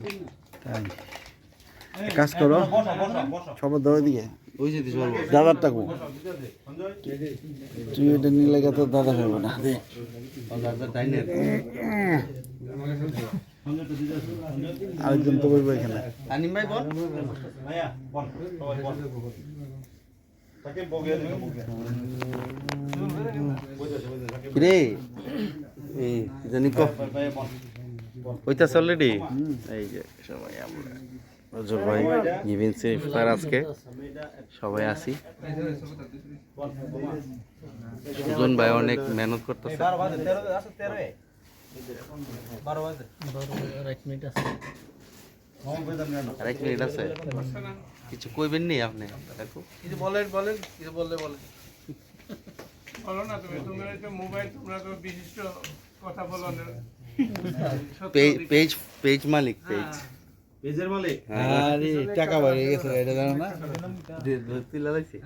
তাই কাজ করো সবার ধরে দিকে দাদার টাকু তুই এটা নিলে তো দাদা খাবো না আরেকজন তো বলবো এখানে রে এই জানি কইতাছে অলরেডি এই যে সবাই আমরা নজর ভাই ইভেন্টসে ইফতার আজকে সবাই আসি সুজন ভাই অনেক মেহনত করতেছে আরেক মিনিট আছে কিছু কইবেন নি আপনি দেখো কিছু বলেন কিছু বললে বলেন বলো না তুমি তো মোবাইল তোমরা তো বিশিষ্ট কথা বলো না পেজ মালিক পেজের মালিক আরে টাকা বাইরে গেছে এটা জানো না ধরতে লাগাইছে